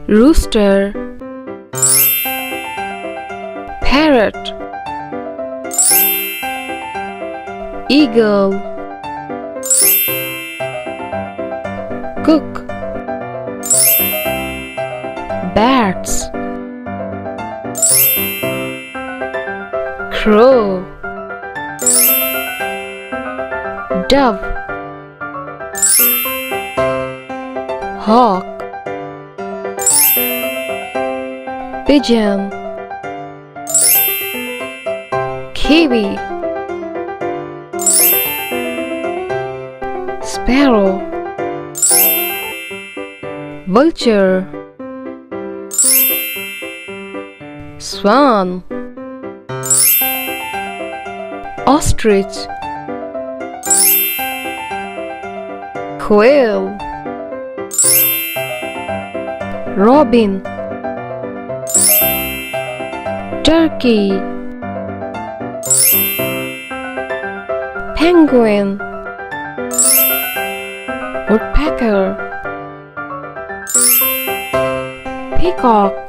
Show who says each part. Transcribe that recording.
Speaker 1: rooster, parrot, eagle, cook, bats, crow, dove, hawk, pigeon, kiwi, sparrow, vulture, swan, ostrich, quail, robin, turkey, penguin, woodpecker, peacock,